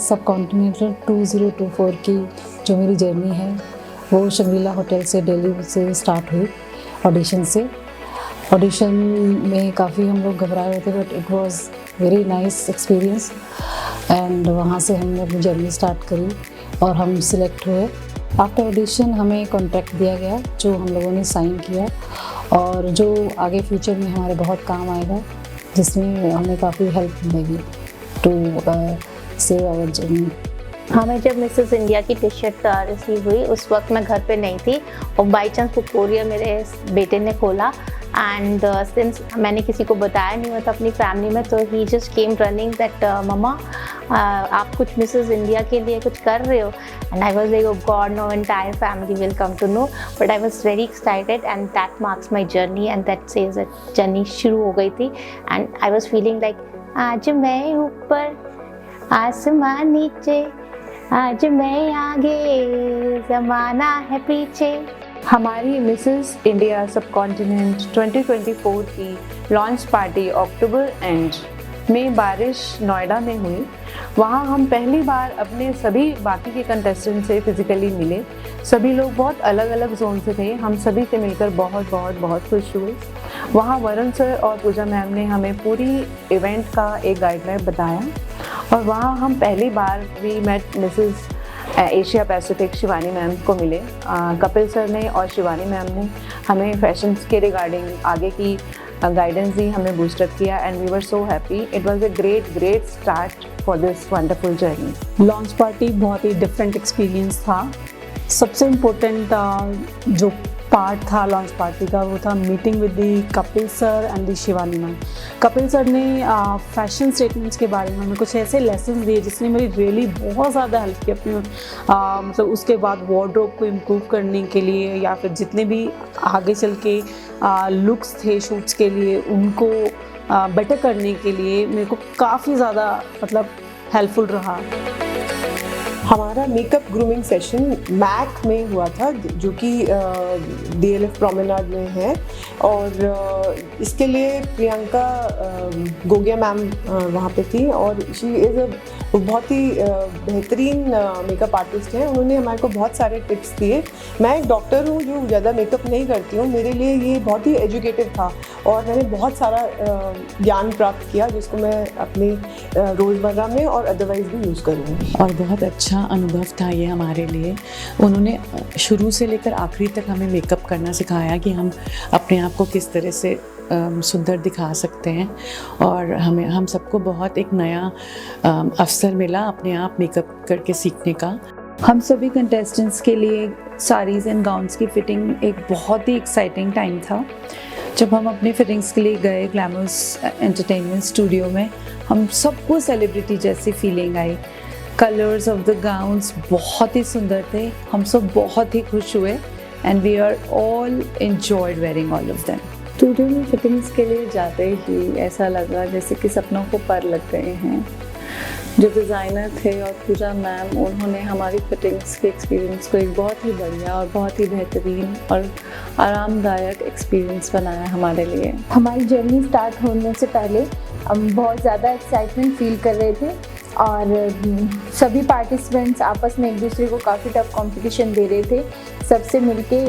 सब कॉन्टिनेंटल 2024 की जो मेरी जर्नी है वो शंग्रीला होटल से दिल्ली से स्टार्ट हुई ऑडिशन में काफ़ी हम लोग घबराए हुए थे, but it was very nice experience and वहाँ से हमने अपनी जर्नी स्टार्ट करी और हम सिलेक्ट हुए। आफ्टर ऑडिशन हमें कॉन्ट्रैक्ट दिया गया जो हम लोगों ने साइन किया और जो आगे फ्यूचर में हमारे बहुत काम आएगा, जिसमें हमें काफ़ी हेल्प मिलेगी टू सेव आवर जर्नी। हमें जब मिसेस इंडिया की टी शर्ट रिसीव हुई उस वक्त मैं घर पे नहीं थी और बाई चांस वो कोरियर मेरे बेटे ने खोला एंड सिंस मैंने किसी को बताया नहीं हुआ था अपनी फैमिली में, तो ही जस्ट केम रनिंग दैट मम्मा आप कुछ मिसेस इंडिया के लिए कुछ कर रहे हो, and I was like oh God no entire family will come to know, but I was very excited and that marks my journey and that says that journey शुरू हो गई थी and I was feeling like आज मैं ऊपर आसमान नीचे, आज मैं आगे ज़माना है पीछे। हमारी मिसेस इंडिया सब कॉन्टिनेंट 2024 की लॉन्च पार्टी अक्टूबर एंड में बारिश नोएडा में हुई। वहाँ हम पहली बार अपने सभी बाकी के कंटेस्टेंट से फिज़िकली मिले। सभी लोग बहुत अलग अलग जोन से थे, हम सभी से मिलकर बहुत बहुत बहुत खुश हुए। वहाँ वरुण सर और पूजा मैम ने हमें पूरी इवेंट का एक गाइडलाइन बताया और वहाँ हम पहली बार we met Mrs Asia Pacific Shivani ma'am को मिले। कपिल सर ने और शिवानी मैम ने हमें फैशन के रिगार्डिंग आगे की गाइडेंस दी, हमें बूस्टअप किया and we were so happy. It was a great start for this wonderful journey. Launch party बहुत ही डिफरेंट एक्सपीरियंस था। सबसे इम्पोर्टेंट जो पार्ट था लॉन्च पार्टी का वो था meeting with the Kapil sir and the Shivani ma'am. Kapil sir ने फैशन स्टेटमेंट्स के बारे में हमें कुछ ऐसे लेसन दिए जिसने मेरी रियली बहुत ज़्यादा हेल्प की अपनी मतलब उसके बाद वार्डरोब को इम्प्रूव करने के लिए या फिर जितने भी आगे चल के लुक्स थे शूट्स के लिए उनको बेटर करने के लिए मेरे को काफ़ी ज़्यादा मतलब हेल्पफुल रहा। हमारा मेकअप ग्रूमिंग सेशन मैक में हुआ था जो कि DLF प्रोमेनाड में है और इसके लिए प्रियंका गोगिया मैम वहाँ पे थी और शी इज़ अ बहुत ही बेहतरीन मेकअप आर्टिस्ट हैं। उन्होंने हमारे को बहुत सारे टिप्स दिए। मैं एक डॉक्टर हूँ जो ज़्यादा मेकअप नहीं करती हूँ, मेरे लिए ये बहुत ही एजुकेटिव था और मैंने बहुत सारा ज्ञान प्राप्त किया जिसको मैं अपनी रोज़मर्रा में और अदरवाइज़ भी यूज़ करूँगी। और बहुत अच्छा अनुभव था ये हमारे लिए। उन्होंने शुरू से लेकर आखिरी तक हमें मेकअप करना सिखाया कि हम अपने आप को किस तरह से सुंदर दिखा सकते हैं और हम सबको बहुत एक नया अवसर मिला अपने आप मेकअप करके सीखने का। हम सभी कंटेस्टेंट्स के लिए साड़ीज़ एंड गाउन्स की फ़िटिंग एक बहुत ही एक्साइटिंग टाइम था। जब हम अपनी फिटिंग्स के लिए गए ग्लैमरस एंटरटेनमेंट स्टूडियो में, हम सबको सेलिब्रिटी जैसी feeling I. Colours of the gowns बहुत ही सुंदर थे, हम सब बहुत ही खुश हुए and we are all enjoyed wearing all of them. Studio में फिटिंग्स के लिए जाते ही ऐसा लगा जैसे कि सपनों को पर लग गए हैं। जो डिज़ाइनर थे और पूजा मैम, उन्होंने हमारी फिटिंग्स के एक्सपीरियंस को एक बहुत ही बढ़िया और बहुत ही बेहतरीन और आरामदायक एक्सपीरियंस बनाया हमारे लिए। हमारी जर्नी स्टार्ट होने से पहले हम बहुत ज़्यादा एक्साइटमेंट फील कर रहे थे और सभी पार्टिसिपेंट्स आपस में एक दूसरे को काफ़ी टफ कंपटीशन दे रहे थे। सबसे मिलके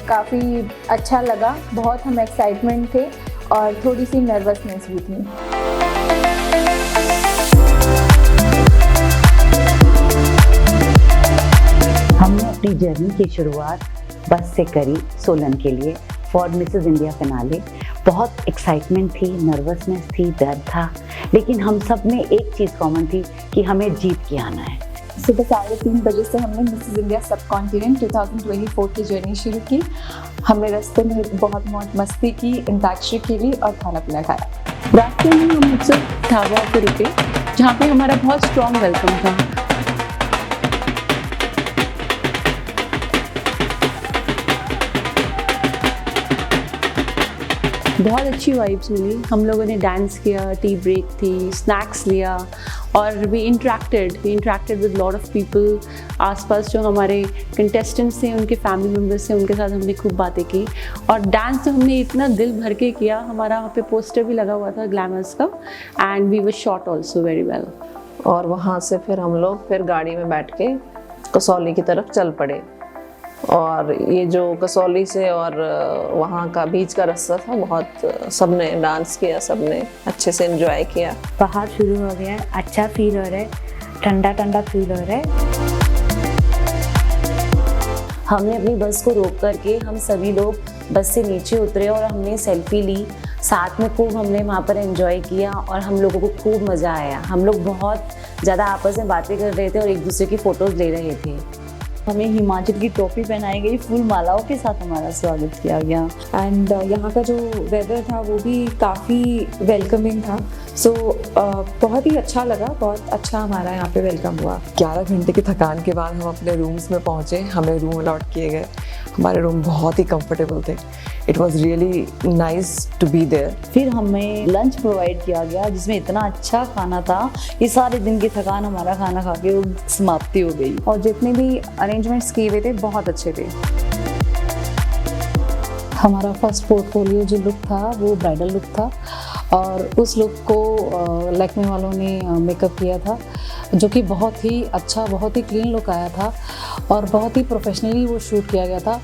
काफ़ी अच्छा लगा, बहुत हम एक्साइटमेंट थे और थोड़ी सी नर्वसनेस भी थी। हमने अपनी जर्नी की शुरुआत बस से करी सोलन के लिए फॉर मिसेस इंडिया फिनाले। बहुत एक्साइटमेंट थी, नर्वसनेस थी, डर था, लेकिन हम सब में एक चीज़ कॉमन थी कि हमें जीत के आना है। सुबह 3:30 बजे से हमने मिसेस इंडिया सब कॉन्टिनेंट 2024 की जर्नी शुरू की। हमने रास्ते में बहुत मौज मस्ती की, अंताक्षरी खेली और खाना पीना खाया। रास्ते में हम अक्सर ढाबा पर रुके जहाँ पे हमारा बहुत स्ट्रॉन्ग वेलकम था। बहुत अच्छी वाइब्स मिली। हम लोगों ने डांस किया, टी ब्रेक थी, स्नैक्स लिया और we interacted with lot of people. आसपास जो हमारे कंटेस्टेंट्स थे, उनके फैमिली मेम्बर्स थे, उनके साथ हमने खूब बातें की और डांस तो हमने इतना दिल भर के किया। हमारा वहाँ पे पोस्टर भी लगा हुआ था ग्लैमर्स का and we were shot also very well. और वहाँ से फिर हम लोग फिर गाड़ी में बैठ के कसौली की तरफ चल पड़े। और ये जो कसौली से और वहाँ का बीच का रास्ता था, बहुत सबने डांस किया, सबने अच्छे से एंजॉय किया। पहाड़ शुरू हो गया है, अच्छा फील हो रहा है, ठंडा ठंडा फील हो रहा है। हमने अपनी बस को रोक करके हम सभी लोग बस से नीचे उतरे और हमने सेल्फी ली, साथ में खूब हमने वहाँ पर एंजॉय किया और हम लोगों को खूब मज़ा आया। हम लोग बहुत ज़्यादा आपस में बातें कर रहे थे और एक दूसरे की फ़ोटोज़ ले रहे थे। हमें हिमाचल की टोपी पहनाई गई, फूल मालाओं के साथ हमारा स्वागत किया गया। एंड यहाँ का जो वेदर था वो भी काफ़ी वेलकमिंग था। सो बहुत ही अच्छा लगा, बहुत अच्छा हमारा यहाँ पे वेलकम हुआ। 11 घंटे की थकान के बाद हम अपने रूम्स में पहुँचे, हमें रूम अलॉट किए गए। हमारे रूम बहुत ही कंफर्टेबल थे। It was really nice to be there. फिर हमें लंच प्रोवाइड किया गया जिसमें इतना अच्छा खाना था, ये सारे दिन की थकान हमारा खाना खा के समाप्ति हो गई। और जितने भी अरेंजमेंट्स किए हुए थे बहुत अच्छे थे। हमारा फर्स्ट पोर्टफोलियो जो लुक था वो ब्राइडल लुक था और उस लुक को लैक्मे वालों ने मेकअप किया था, जो कि बहुत ही अच्छा, बहुत ही क्लीन लुक आया था और बहुत ही प्रोफेशनली वो शूट किया गया था।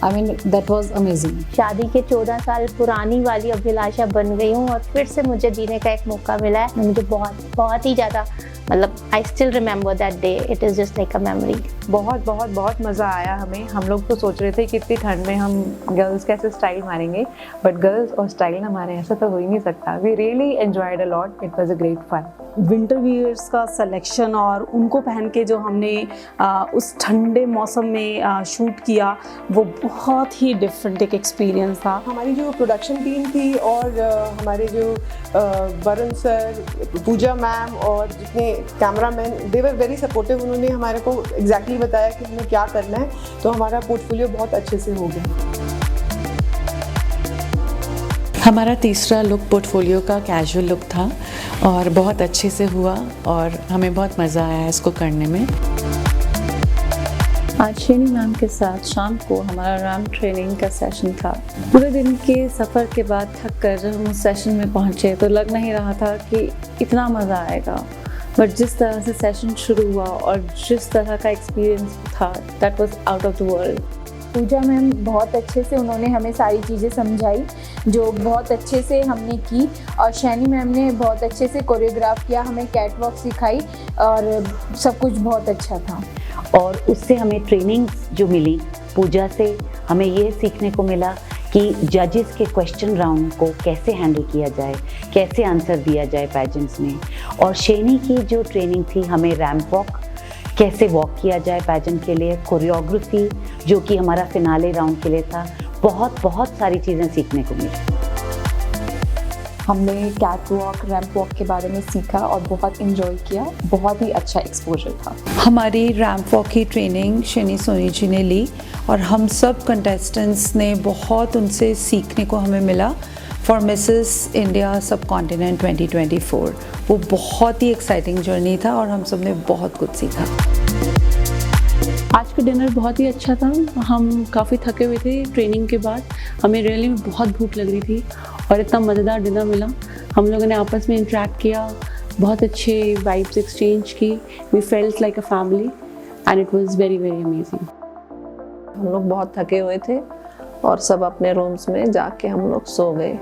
I mean that was amazing. शादी के 14 साल पुरानी वाली अभिलाषा बन गई हूँ और फिर से मुझे जीने का एक मौका मिला है। मुझे बहुत ही ज़्यादा, मतलब I still remember that day, it is just like a memory. बहुत मज़ा आया हमें। हम लोग तो सोच रहे थे कि इतनी ठंड में हम गर्ल्स कैसे स्टाइल मारेंगे, बट गर्ल्स और स्टाइल हमारे ऐसा तो हो ही नहीं सकता। We really enjoyed a lot, it was a great fun. Winter wears का सिलेक्शन और उनको पहन के जो हमने उस ठंडे मौसम में शूट किया, वो बहुत ही डिफरेंट एक एक्सपीरियंस था। हमारी जो प्रोडक्शन टीम थी और हमारे जो वरुण सर, पूजा मैम और जितने cameraman, they were very supportive. उन्होंने हमारे को एग्जैक्टली बताया कि हमें क्या करना है, तो हमारा पोर्टफोलियो बहुत अच्छे से हो गया। हमारा तीसरा लुक पोर्टफोलियो का कैजुअल लुक था और बहुत अच्छे से हुआ और हमें बहुत मज़ा आया इसको करने में। आज शेनी मैम के साथ शाम को हमारा रैम्प ट्रेनिंग का सेशन था। पूरे दिन के सफ़र के बाद थक कर जब हम उस सेशन में पहुँचे तो लग नहीं रहा था कि इतना मज़ा आएगा, बट जिस तरह से सेशन शुरू हुआ और जिस तरह का एक्सपीरियंस था, that was out of the world. Puja ma'am बहुत अच्छे से उन्होंने हमें सारी चीज़ें समझाई जो बहुत अच्छे से हमने की, और शैनी मैम ने बहुत अच्छे से कोरियोग्राफ किया, हमें कैट वॉक सिखाई और सब कुछ बहुत अच्छा था। और उससे हमें ट्रेनिंग जो मिली पूजा से, हमें ये सीखने को मिला कि जजेस के क्वेश्चन राउंड को कैसे हैंडल किया जाए, कैसे आंसर दिया जाए पैजेंट्स में। और शैनी की जो ट्रेनिंग थी, हमें रैम्प वॉक कैसे वॉक किया जाए पैजेंट के लिए, कोरियोग्राफी जो कि हमारा फिनाले राउंड के लिए था। बहुत सारी चीज़ें सीखने को मिली। हमने कैट वॉक, रैम्प वॉक के बारे में सीखा और बहुत इन्जॉय किया। बहुत ही अच्छा एक्सपोजर था। हमारी रैम्प वॉक की ट्रेनिंग शनि सोनी जी ने ली और हम सब कंटेस्टेंट्स ने बहुत उनसे सीखने को हमें मिला फॉर मिसेस इंडिया सब कॉन्टिनेंट 2024। वो बहुत ही एक्साइटिंग जर्नी था और हम सब ने बहुत कुछ सीखा। आज का डिनर बहुत ही अच्छा था। हम काफ़ी थके हुए थे ट्रेनिंग के बाद, हमें रियली में बहुत भूख लग रही थी और इतना मज़ेदार डिनर मिला। हम लोगों ने आपस में इंटरेक्ट किया, बहुत अच्छे वाइब्स एक्सचेंज की। We felt like a family and it was very amazing. हम लोग बहुत थके हुए थे और सब अपने रूम्स में जाके हम लोग सो गए।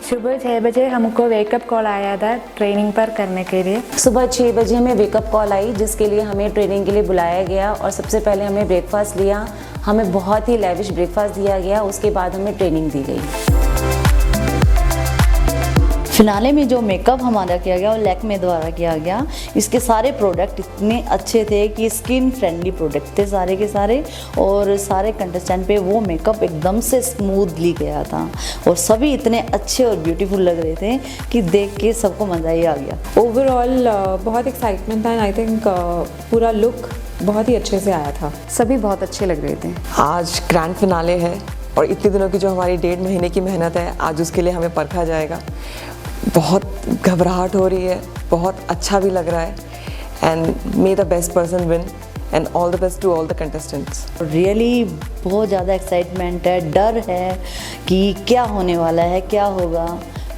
सुबह 6 बजे हमको वेकअप कॉल आया था ट्रेनिंग पर करने के लिए। सुबह 6 बजे हमें वेकअप कॉल आई जिसके लिए हमें ट्रेनिंग के लिए बुलाया गया और सबसे पहले हमें ब्रेकफास्ट लिया। हमें बहुत ही लेविश ब्रेकफास्ट दिया गया, उसके बाद हमें ट्रेनिंग दी गई। फिनाले में जो मेकअप हमारा किया गया वो लैक्मे द्वारा किया गया। इसके सारे प्रोडक्ट इतने अच्छे थे कि स्किन फ्रेंडली प्रोडक्ट थे सारे के सारे, और सारे कंटेस्टेंट पे वो मेकअप एकदम से स्मूथली गया था और सभी इतने अच्छे और ब्यूटीफुल लग रहे थे कि देख के सबको मज़ा ही आ गया। ओवरऑल बहुत एक्साइटमेंट था एंड आई थिंक पूरा लुक बहुत ही अच्छे से आया था। सभी बहुत अच्छे लग रहे थे। आज ग्रैंड फिनाले है और इतने दिनों की जो हमारी 1.5 महीने की मेहनत है, आज उसके लिए हमें परखा जाएगा। बहुत घबराहट हो रही है, बहुत अच्छा भी लग रहा है and may the best person win and all the best to all the contestants. Really बहुत ज़्यादा एक्साइटमेंट है, डर है कि क्या होने वाला है, क्या होगा,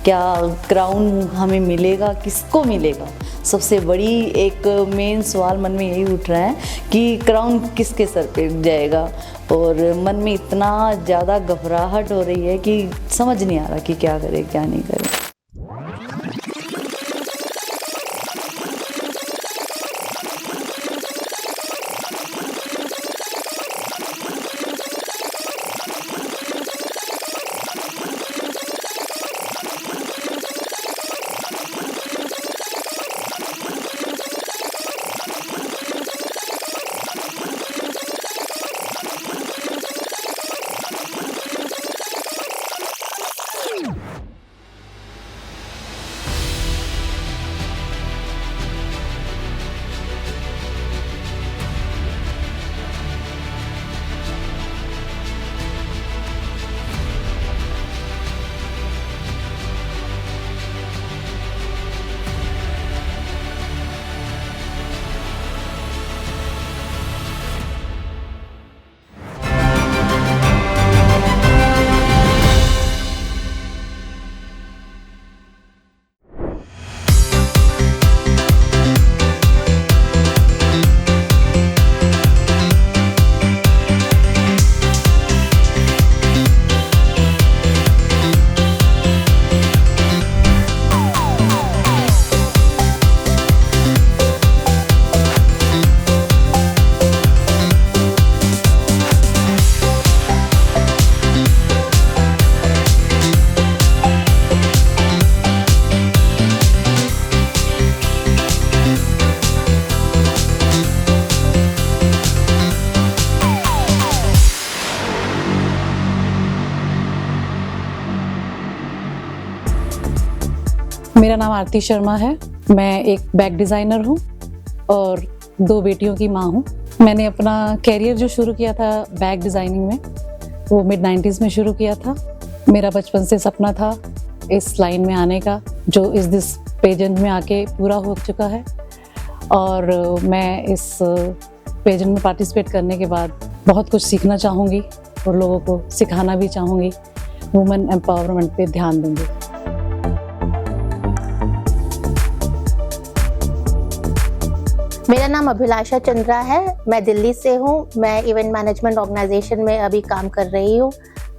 क्या क्राउन हमें मिलेगा, किसको मिलेगा। सबसे बड़ी एक मेन सवाल मन में यही उठ रहा है कि क्राउन किसके सर पे जाएगा, और मन में इतना ज़्यादा घबराहट हो रही है कि समझ नहीं आ रहा कि क्या करें क्या नहीं करें। मेरा नाम आरती शर्मा है। मैं एक बैग डिज़ाइनर हूँ और 2 बेटियों की माँ हूँ। मैंने अपना कैरियर जो शुरू किया था बैग डिज़ाइनिंग में, वो मिड 90s में शुरू किया था। मेरा बचपन से सपना था इस लाइन में आने का, जो इस दिस पेजेंट में आके पूरा हो चुका है। और मैं इस पेजेंट में पार्टिसिपेट करने के बाद बहुत कुछ सीखना चाहूँगी और लोगों को सिखाना भी चाहूँगी। वुमेन एम्पावरमेंट पे ध्यान दूँगी। मेरा नाम अभिलाषा चंद्रा है, मैं दिल्ली से हूँ। मैं इवेंट मैनेजमेंट ऑर्गेनाइजेशन में अभी काम कर रही हूँ।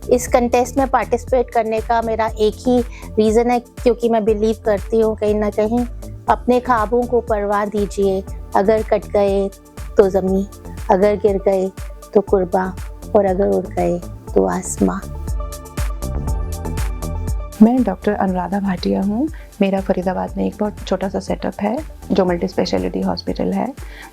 इस कंटेस्ट में पार्टिसिपेट करने का मेरा एक ही रीज़न है, क्योंकि मैं बिलीव करती हूँ कहीं ना कहीं अपने ख्वाबों को परवाह दीजिए। अगर कट गए तो ज़मीं, अगर गिर गए तो कुर्बा, और अगर उड़ गए तो आसमां। मैं डॉक्टर अनुराधा भाटिया हूँ। मेरा फरीदाबाद में एक बहुत छोटा सा सेटअप है जो मल्टी स्पेशलिटी हॉस्पिटल है।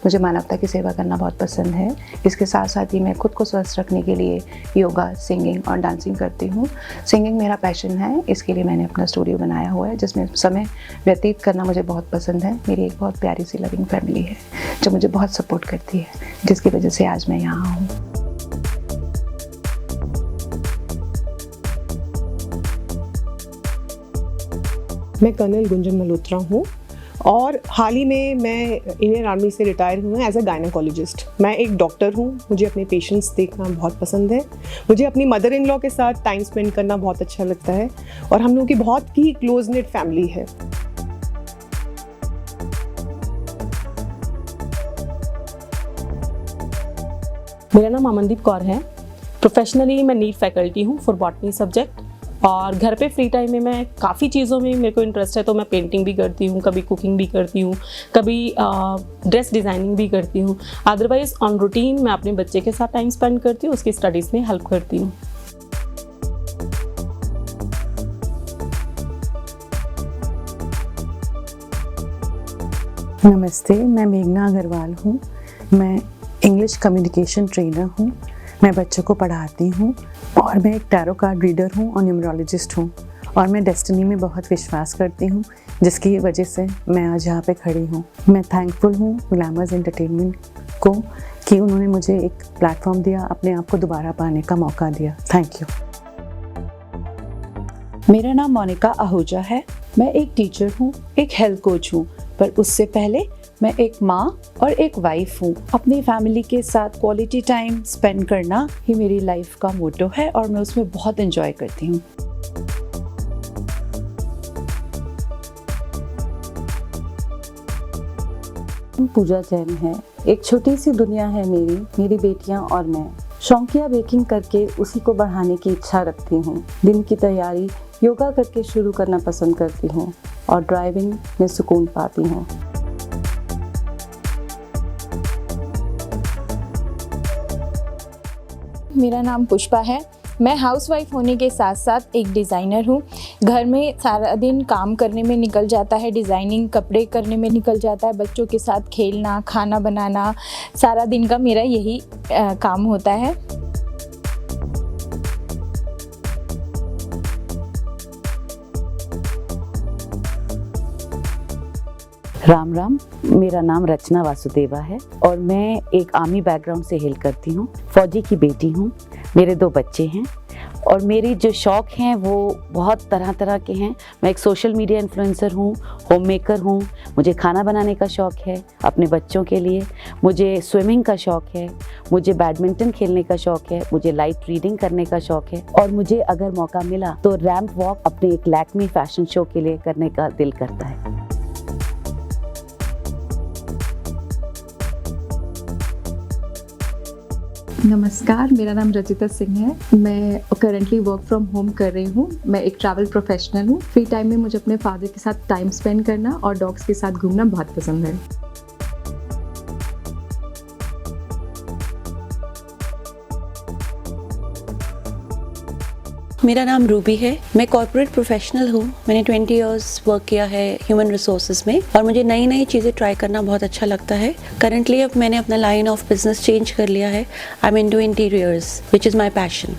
मुझे मानवता की सेवा करना बहुत पसंद है। इसके साथ साथ ही मैं खुद को स्वस्थ रखने के लिए योगा, सिंगिंग और डांसिंग करती हूँ। सिंगिंग मेरा पैशन है, इसके लिए मैंने अपना स्टूडियो बनाया हुआ है जिसमें समय व्यतीत करना मुझे बहुत पसंद है। मेरी एक बहुत प्यारी सी लविंग फैमिली है जो मुझे बहुत सपोर्ट करती है, जिसकी वजह से आज मैं यहाँ हूँ। मैं कर्नल गुंजन मल्होत्रा हूँ और हाल ही में मैं इंडियन आर्मी से रिटायर हुई हूँ एज अ गायनेकोलॉजिस्ट। मैं एक डॉक्टर हूँ, मुझे अपने पेशेंट्स देखना बहुत पसंद है। मुझे अपनी मदर इन लॉ के साथ टाइम स्पेंड करना बहुत अच्छा लगता है और हम लोगों की बहुत ही क्लोज निट फैमिली है। मेरा नाम अमनदीप कौर है। प्रोफेशनली मैं नीट फैकल्टी हूँ फॉर बॉटनी सब्जेक्ट। और घर पे फ्री टाइम में मैं काफ़ी चीज़ों में मेरे को इंटरेस्ट है, तो मैं पेंटिंग भी करती हूँ, कभी कुकिंग भी करती हूँ, कभी ड्रेस डिज़ाइनिंग भी करती हूँ। अदरवाइज़ ऑन रूटीन मैं अपने बच्चे के साथ टाइम स्पेंड करती हूँ, उसकी स्टडीज़ में हेल्प करती हूँ। नमस्ते, मैं मेघना अग्रवाल हूँ। मैं इंग्लिश कम्युनिकेशन ट्रेनर हूँ। मैं बच्चों को पढ़ाती हूँ और मैं एक टैरो कार्ड रीडर हूँ और न्यूमरोलॉजिस्ट हूँ। और मैं डेस्टिनी में बहुत विश्वास करती हूँ, जिसकी वजह से मैं आज यहाँ पे खड़ी हूँ। मैं थैंकफुल हूँ ग्लैमर्स एंटरटेनमेंट को कि उन्होंने मुझे एक प्लेटफॉर्म दिया, अपने आप को दोबारा पाने का मौका दिया। Thank you. मेरा नाम मोनिका आहूजा है। मैं एक टीचर हूँ, एक हेल्थ कोच हूँ, पर उससे पहले मैं एक माँ और एक वाइफ हूँ। अपनी फैमिली के साथ क्वालिटी टाइम स्पेंड करना ही मेरी लाइफ का मोटो है और मैं उसमें बहुत एंजॉय करती हूँ। पूजा जैन है। एक छोटी सी दुनिया है मेरी बेटियां और मैं। शौकिया बेकिंग करके उसी को बढ़ाने की इच्छा रखती हूँ। दिन की तैयारी योगा करके शुरू करना पसंद करती हूँ और ड्राइविंग में सुकून पाती हूँ। मेरा नाम पुष्पा है। मैं हाउसवाइफ होने के साथ साथ एक डिज़ाइनर हूँ। घर में सारा दिन काम करने में निकल जाता है, डिज़ाइनिंग कपड़े करने में निकल जाता है, बच्चों के साथ खेलना, खाना बनाना, सारा दिन का मेरा यही काम होता है। राम राम, मेरा नाम रचना वासुदेवा है और मैं एक आर्मी बैकग्राउंड से हेल करती हूँ। फौजी की बेटी हूँ। मेरे 2 बच्चे हैं और मेरी जो शौक़ हैं वो बहुत तरह तरह के हैं। मैं एक सोशल मीडिया इन्फ्लुएंसर हूँ, होम मेकर हूँ। मुझे खाना बनाने का शौक़ है अपने बच्चों के लिए। मुझे स्विमिंग का शौक़ है। मुझे बैडमिंटन खेलने का शौक़ है। मुझे लाइट रीडिंग करने का शौक़ है और मुझे अगर मौका मिला तो रैंप वॉक अपने एक लैक्मी फैशन शो के लिए करने का दिल करता है। नमस्कार, मेरा नाम रचिता सिंह है। मैं करंटली वर्क फ्रॉम होम कर रही हूँ। मैं एक ट्रैवल प्रोफेशनल हूँ। फ्री टाइम में मुझे अपने फादर के साथ टाइम स्पेंड करना और डॉग्स के साथ घूमना बहुत पसंद है। मेरा नाम रूबी है। मैं कॉर्पोरेट प्रोफेशनल हूँ। मैंने 20 इयर्स वर्क किया है ह्यूमन रिसोर्सेज में और मुझे नई नई चीज़ें ट्राई करना बहुत अच्छा लगता है। करंटली अब मैंने अपना लाइन ऑफ बिजनेस चेंज कर लिया है। I am into interiors which is my passion.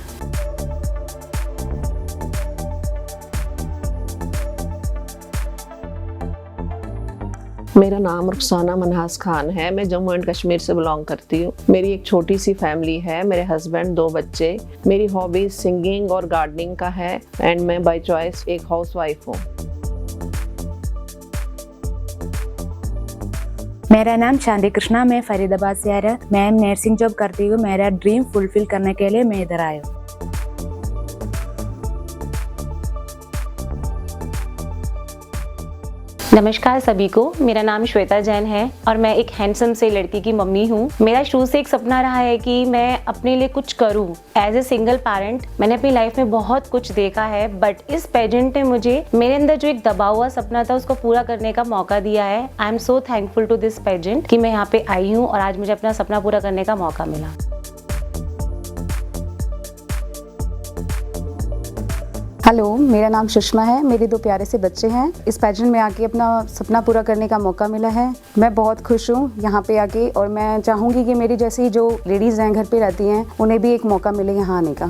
मेरा नाम रुखसाना मनहास खान है। मैं जम्मू एंड कश्मीर से बिलोंग करती हूँ। मेरी एक छोटी सी फैमिली है। मेरे हस्बैंड, 2 बच्चे। मेरी हॉबीज सिंगिंग और गार्डनिंग का है एंड मैं बाय चॉइस एक हाउसवाइफ हूँ। मेरा नाम चांदी कृष्णा, मैं फरीदाबाद से आ रहा। मैं नर्सिंग जॉब करती हूँ। मेरा ड्रीम फुलफिल करने के लिए मैं इधर आया हूँ। नमस्कार सभी को, मेरा नाम श्वेता जैन है और मैं एक हैंडसम से लड़की की मम्मी हूँ। मेरा शुरू से एक सपना रहा है कि मैं अपने लिए कुछ करूँ। एज ए सिंगल पेरेंट मैंने अपनी लाइफ में बहुत कुछ देखा है, बट इस पेजेंट ने मुझे मेरे अंदर जो एक दबा हुआ सपना था उसको पूरा करने का मौका दिया है। I am so thankful to this pageant कि मैं यहाँ पे आई हूँ और आज मुझे अपना सपना पूरा करने का मौका मिला। हेलो, मेरा नाम सुषमा है। मेरे 2 प्यारे से बच्चे हैं। इस पैजेंट में आके अपना सपना पूरा करने का मौका मिला है। मैं बहुत खुश हूँ यहाँ पे आके और मैं चाहूँगी कि मेरी जैसी जो लेडीज़ हैं घर पे रहती हैं उन्हें भी एक मौका मिले यहाँ आने का।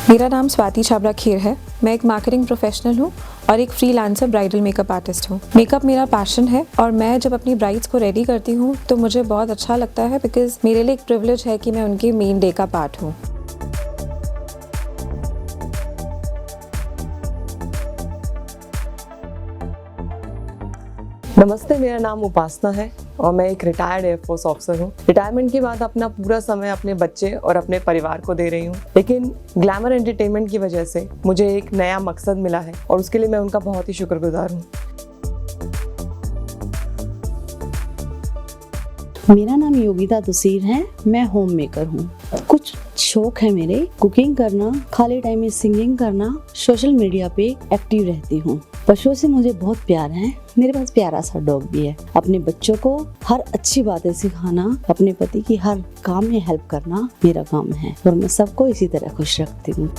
मेरा नाम स्वाति छाबड़ा खीर है। मैं एक मार्केटिंग प्रोफेशनल हूँ और एक फ्रीलांसर ब्राइडल मेकअप आर्टिस्ट हूँ। मेकअप मेरा पैशन है और मैं जब अपनी ब्राइड्स को रेडी करती हूँ तो मुझे बहुत अच्छा लगता है, बिकॉज मेरे लिए एक प्रिविलेज है कि मैं उनकी मेन डे का पार्ट हूँ। नमस्ते, मेरा नाम उपासना है और मैं एक रिटायर्ड एयरफोर्स ऑफिसर हूँ। रिटायरमेंट के बाद अपना पूरा समय अपने बच्चे और अपने परिवार को दे रही हूँ, लेकिन ग्लैमर एंटरटेनमेंट की वजह से मुझे एक नया मकसद मिला है और उसके लिए मैं उनका बहुत ही शुक्रगुजार हूँ। मेरा नाम योगिता तुसीर है। मैं होम मेकर हूँ। कुछ शौक है मेरे, कुकिंग करना, खाली टाइम में सिंगिंग करना, सोशल मीडिया पे एक्टिव रहती हूँ। पशुओं से मुझे बहुत प्यार है। मेरे पास प्यारा सा डॉग भी है। अपने बच्चों को हर अच्छी बातें सिखाना, अपने पति की हर काम में हेल्प करना मेरा काम है और मैं सबको इसी तरह खुश रखती हूँ।